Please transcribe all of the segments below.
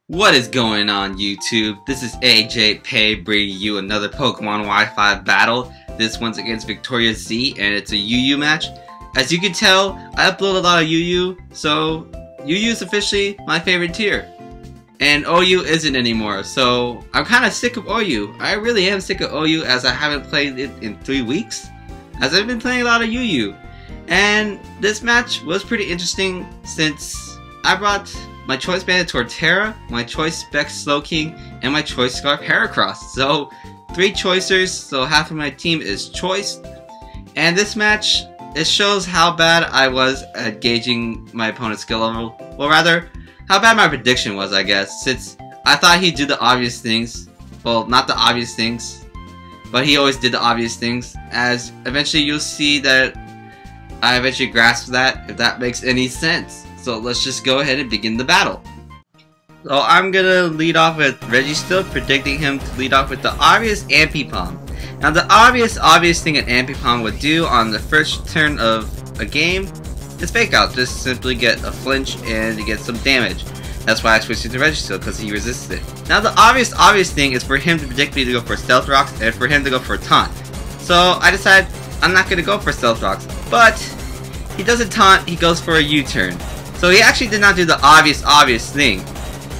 What is going on YouTube? This is AJayPay bringing you another Pokemon Wi-Fi battle. This one's against VictoriouZ and it's a UU match. As you can tell, I upload a lot of UU, so UU is officially my favorite tier. And OU isn't anymore, so I'm kind of sick of OU. I really am sick of OU as I haven't played it in 3 weeks, as I've been playing a lot of UU. And this match was pretty interesting since I brought my Choice Bandit Torterra, my Choice Specs Slowking, and my Choice Scarf Heracross. So 3 choicers, so half of my team is choiced. And this match, it shows how bad I was at gauging my opponent's skill level. Well, rather, how bad my prediction was, I guess, since I thought he'd do the obvious things. Well, not the obvious things, but he always did the obvious things, as eventually you'll see that I eventually grasped that, if that makes any sense. So let's just go ahead and begin the battle. So I'm gonna lead off with Registeel, predicting him to lead off with the obvious Ampipom. Now the obvious thing an Ampipom would do on the first turn of a game is Fake Out. Just simply get a flinch and to get some damage. That's why I switched to Registeel, because he resists it. Now the obvious thing is for him to predict me to go for Stealth Rocks and for him to go for Taunt. So I decided I'm not gonna go for Stealth Rocks, but he doesn't taunt, he goes for a U-turn. So he actually did not do the obvious thing.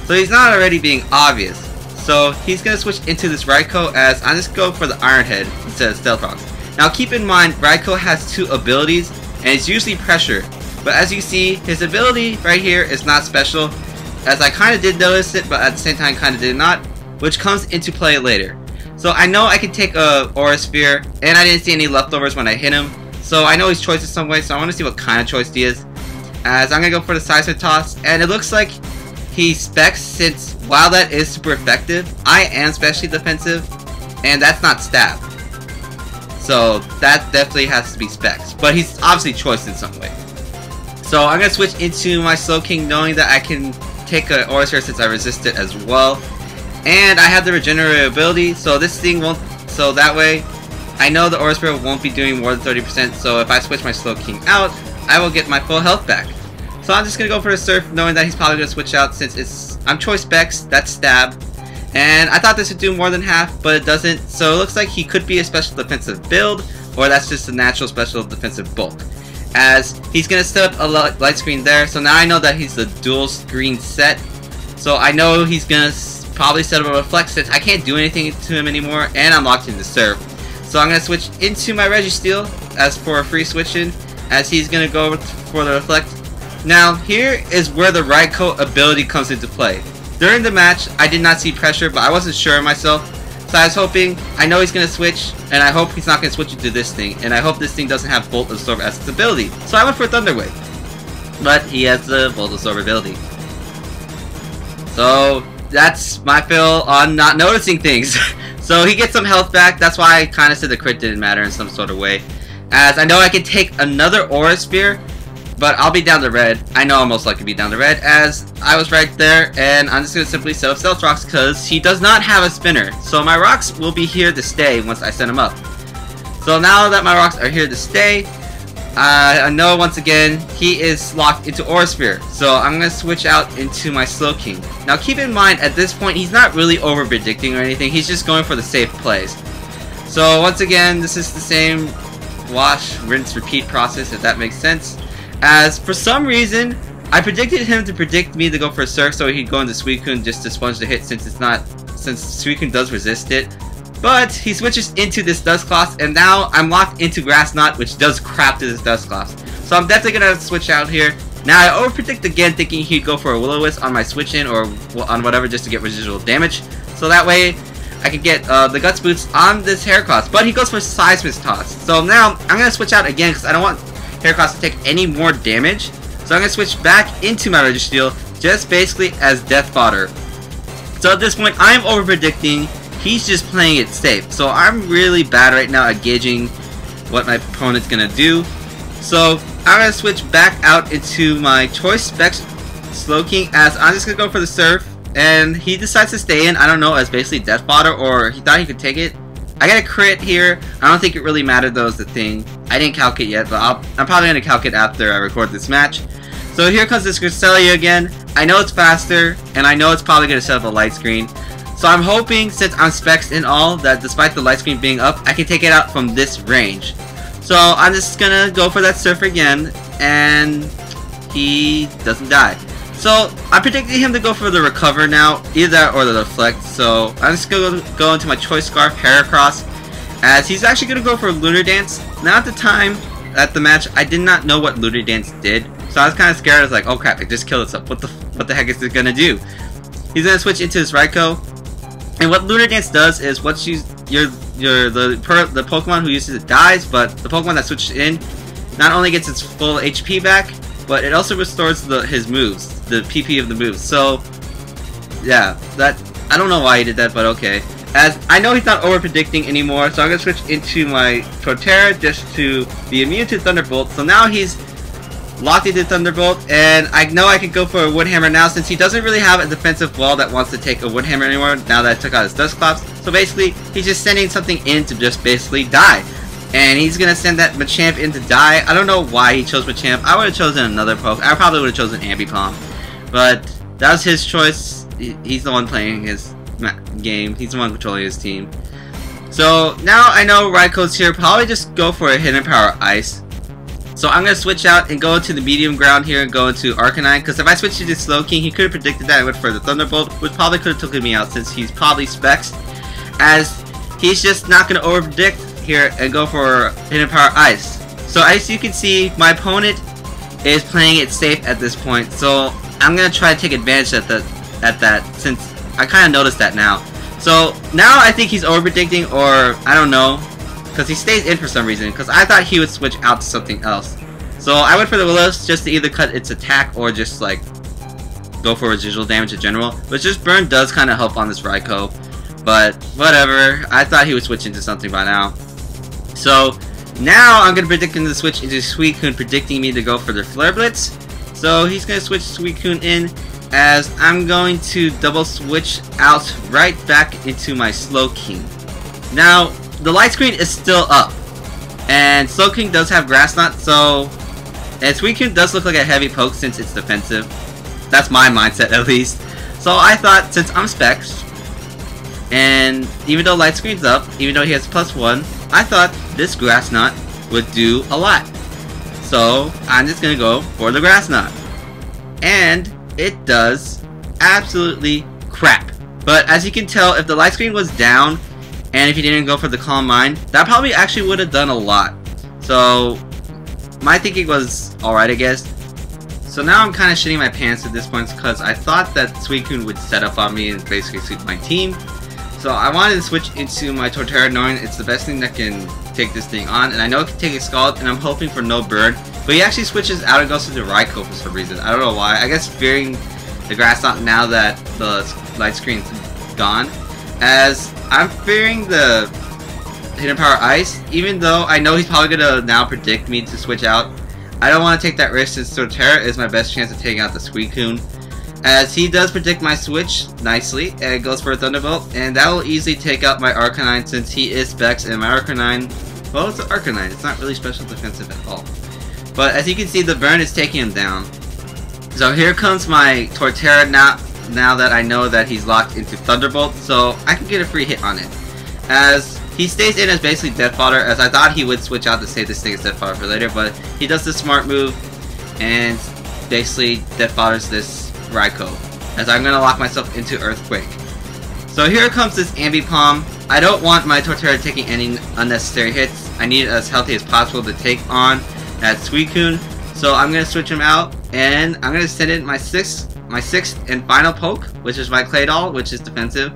So he's not already being obvious. So he's going to switch into this Raikou, as I'm just going for the Iron Head instead of Stealth Rocks. Now keep in mind, Raikou has 2 abilities, and it's usually Pressure. But as you see, his ability right here is not special, as I kind of did notice it, but at the same time kind of did not, which comes into play later. So I know I can take a Aura Sphere, and I didn't see any leftovers when I hit him. So I know he's choiced in some way, so I want to see what kind of choice he is. As I'm going to go for the Seismic Toss, and it looks like he specs, since while that is super effective, I am specially defensive, and that's not stab. So that definitely has to be specs, but he's obviously choiced in some way. So I'm going to switch into my Slowking, knowing that I can take an Aura Sphere since I resist it as well. And I have the Regenerate ability, so this thing won't, so that way I know the Aura Sphere won't be doing more than 30%, so if I switch my Slowking out, I will get my full health back. So I'm just gonna go for the Surf, knowing that he's probably gonna switch out since I'm Choice Specs, that's Stab. And I thought this would do more than half, but it doesn't. So it looks like he could be a special defensive build, or that's just a natural special defensive bulk. As he's gonna set up a light screen there, so now I know that he's the dual screen set. So I know he's gonna probably set up a Reflect since I can't do anything to him anymore, and I'm locked into Surf. So I'm gonna switch into my Registeel as for a free switch-in, as he's going to go for the Reflect. Now, here is where the Raikou ability comes into play. During the match, I did not see Pressure, but I wasn't sure of myself. So I was hoping, I know he's going to switch, and I hope he's not going to switch into this thing. And I hope this thing doesn't have Bolt Absorb as its ability. So I went for Thunder Wave. But he has the Bolt Absorb ability. So that's my fill on not noticing things. So he gets some health back. That's why I kind of said the crit didn't matter in some sort of way. As I know I can take another Aura Sphere, but I'll be down to red. I know I'll most likely be down to red, as I was right there, and I'm just going to simply set up Stealth Rocks because he does not have a spinner. So my rocks will be here to stay once I send him up. So now that my rocks are here to stay, I know once again he is locked into Aura Sphere. So I'm going to switch out into my Slowking. Now keep in mind, at this point he's not really over predicting or anything, he's just going for the safe plays. So once again, this is the same wash, rinse, repeat process, if that makes sense. As for some reason, I predicted him to predict me to go for a Surf, so he'd go into Suicune just to sponge the hit, since Suicune does resist it. But he switches into this Dusclops, and now I'm locked into Grass Knot, which does crap to this Dusclops. So I'm definitely gonna switch out here. Now I overpredict again, thinking he'd go for a Will-O-Wisp on my switch-in or on whatever, just to get residual damage. So that way I can get the Guts Boots on this Heracross, but he goes for Seismic Toss. So now I'm going to switch out again because I don't want Heracross to take any more damage. So I'm going to switch back into my Registeel, just basically as death fodder. So at this point, I'm over predicting. He's just playing it safe. So I'm really bad right now at gauging what my opponent's going to do. So I'm going to switch back out into my Choice Specs Slowking, as I'm just going to go for the Surf. And he decides to stay in, I don't know, as basically death fodder, or he thought he could take it. I got a crit here. I don't think it really mattered though, is the thing. I didn't calc it yet, but I'm probably going to calc it after I record this match. So So here comes this Cresselia again. I know it's faster, and I know it's probably going to set up a light screen. So I'm hoping, since I'm specs in all, that despite the light screen being up, I can take it out from this range. So I'm just going to go for that Surf again, and he doesn't die. So I'm predicting him to go for the Recover now, either that or the Deflect. So I'm just going to go into my Choice Scarf Heracross, as he's actually going to go for Lunar Dance. Now at the time, at the match, I did not know what Lunar Dance did. So I was kind of scared. I was like, oh crap, it just killed itself. What the heck is it going to do? He's going to switch into his Raikou. And what Lunar Dance does is once the Pokemon who uses it dies, but the Pokemon that switches in not only gets its full HP back, but it also restores his moves, the PP of the moves. So yeah, I don't know why he did that, but okay. As I know he's not over predicting anymore, so I'm gonna switch into my Torterra just to be immune to Thunderbolt. So now he's locked into Thunderbolt, and I know I can go for a Wood Hammer now since he doesn't really have a defensive wall that wants to take a Wood Hammer anymore now that I took out his Dusclops. So basically, he's just sending something in to just basically die. And he's gonna send that Machamp in to die. I don't know why he chose Machamp. I would have chosen another Poke. I probably would have chosen Ambipom. But that was his choice. He's the one playing his game. He's the one controlling his team. So now I know Raikou's here. Probably just go for a Hidden Power Ice. So I'm going to switch out and go into the medium ground here and go into Arcanine, because if I switch to Slowking, he could have predicted that I went for the Thunderbolt, which probably could have taken me out since he's probably specs, as he's just not going to over predict here and go for Hidden Power Ice. So as you can see, my opponent is playing it safe at this point, so I'm going to try to take advantage at that since I kind of noticed that now. So now I think he's over predicting, or I don't know. Because he stays in for some reason, because I thought he would switch out to something else. So I went for the Willows just to either cut its attack or just like go for residual damage in general. But just Burn does kind of help on this Raikou. But whatever, I thought he would switch into something by now. So now I'm going to predict him to switch into Suicune, predicting me to go for the Flare Blitz. So he's going to switch Suicune in, as I'm going to double switch out right back into my Slowking. Now, the light screen is still up, and Slowking does have Grass Knot, and Suicune does look like a heavy poke since it's defensive. That's my mindset at least. So I thought, since I'm specs, and even though light screen's up, even though he has +1, I thought this Grass Knot would do a lot. So I'm just gonna go for the Grass Knot, and it does absolutely crap. But as you can tell, if the light screen was down, and if he didn't go for the Calm Mind, that probably actually would have done a lot. So my thinking was alright, I guess. So now I'm kind of shitting my pants at this point, because I thought that Suicune would set up on me and basically sweep my team. So I wanted to switch into my Torterra, knowing it's the best thing that can take this thing on. And I know it can take a Scald, and I'm hoping for no Burn. But he actually switches out and goes to the Raikou for some reason. I don't know why. I guess fearing the Grass Knot now that the light screen's gone. As I'm fearing the Hidden Power Ice, even though I know he's probably going to now predict me to switch out. I don't want to take that risk since Torterra is my best chance of taking out the Suicune. As he does predict my switch nicely, and goes for a Thunderbolt, and that will easily take out my Arcanine since he is specs, and my Arcanine, well, it's an Arcanine, it's not really special defensive at all. But as you can see, the Burn is taking him down. So here comes my Torterra now that I know that he's locked into Thunderbolt, so I can get a free hit on it. As he stays in as basically Death Fodder, as I thought he would switch out to save this thing as Death Fodder for later, but he does the smart move, and basically Death Fodders this Raikou, as I'm going to lock myself into Earthquake. So here comes this Ambipom. I don't want my Torterra taking any unnecessary hits. I need it as healthy as possible to take on that Suicune. So I'm going to switch him out, and I'm going to send in my sixth and final poke, which is my Claydol, which is defensive.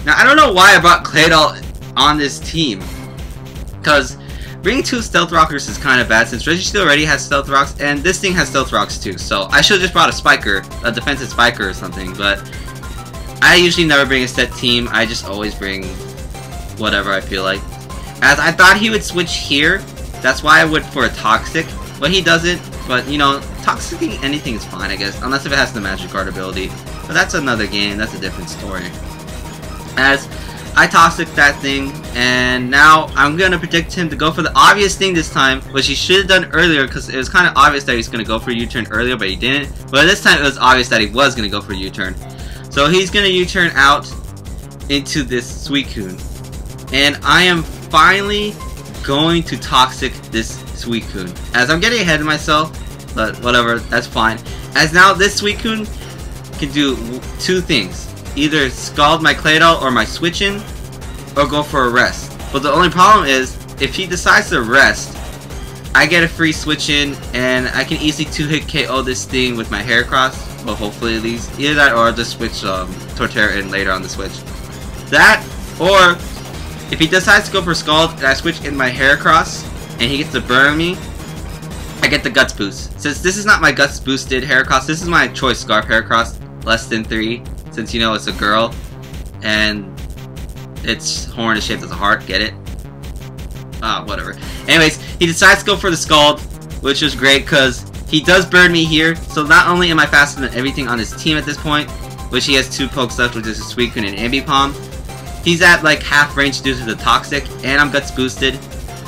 Now I don't know why I brought Claydol on this team, because bringing 2 Stealth Rockers is kind of bad since Registeel already has Stealth Rocks, and this thing has Stealth Rocks too. So I should have just brought a Spiker, a defensive Spiker or something, but I usually never bring a set team. I just always bring whatever I feel like. As I thought he would switch here, that's why I went for a Toxic, but he doesn't. But you know, Toxicing anything is fine, I guess, unless if it has the Magic Guard ability. But that's another game, that's a different story. As I toxic that thing, and now I'm gonna predict him to go for the obvious thing this time, which he should have done earlier, because it was kind of obvious that he's gonna go for a U-turn earlier, but he didn't. But this time it was obvious that he was gonna go for a U-turn. So he's gonna U-turn out into this Suicune, and I am finally going to toxic this Suicune. As I'm getting ahead of myself, but whatever, that's fine. As now this Suicune can do two things. Either scald my Claydol or my Switch-In, or go for a rest. But the only problem is, if he decides to rest, I get a free Switch-In, and I can easily 2-hit KO this thing with my Heracross. Well, hopefully at least. Either that, or I'll just switch Torterra in later on the Switch. That, or if he decides to go for Scald, and I switch in my Heracross, and he gets to burn me, I get the Guts boost. Since this is not my Guts boosted Heracross, this is my Choice Scarf Heracross, less than 3. Since you know it's a girl, and its horn is shaped as a heart, get it? Whatever. Anyways, he decides to go for the Scald, which is great because he does burn me here, so not only am I faster than everything on his team at this point, which he has 2 pokes left, which is a Suicune and Ambipom, he's at like half range due to the Toxic, and I'm Guts boosted.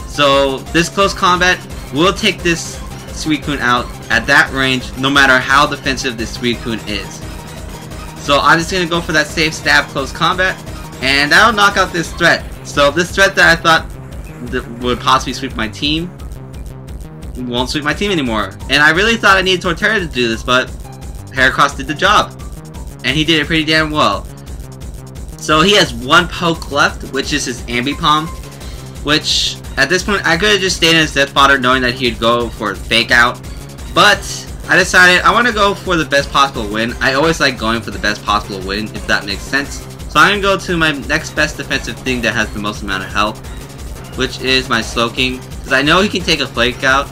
So this close combat will take this Suicune out at that range, no matter how defensive this Suicune is. So I'm just going to go for that safe stab close combat, and that'll knock out this threat. So this threat that I thought that would possibly sweep my team won't sweep my team anymore. And I really thought I needed Torterra to do this, but Heracross did the job. And he did it pretty damn well. So he has 1 poke left, which is his Ambipom, which at this point I could have just stayed in his death fodder knowing that he'd go for Fake Out. But I decided I want to go for the best possible win. I always like going for the best possible win, if that makes sense. So I'm going to go to my next best defensive thing that has the most amount of health, which is my Slowking. Because I know he can take a Fake Out.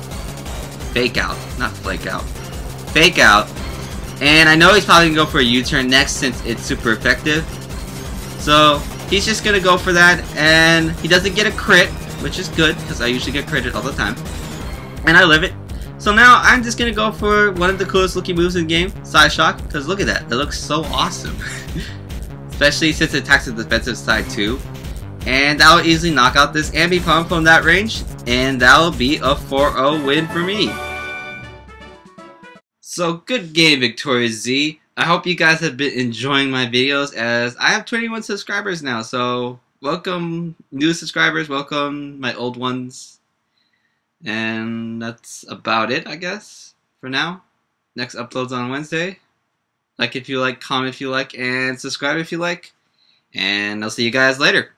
Fake Out, not Flake Out. Fake Out. And I know he's probably going to go for a U-turn next since it's super effective. So he's just going to go for that, and he doesn't get a crit, which is good because I usually get critted all the time. And I live it. So now I'm just going to go for one of the coolest looking moves in the game, Side Shock, because look at that, it looks so awesome. Especially since it attacks the defensive side too. And that will easily knock out this Ambipom from that range, and that will be a 4-0 win for me. So good game, VictoriouZ. I hope you guys have been enjoying my videos, as I have 21 subscribers now, so welcome new subscribers, welcome my old ones. And that's about it, I guess, for now. Next upload's on Wednesday. Like if you like, comment if you like, and subscribe if you like. And I'll see you guys later.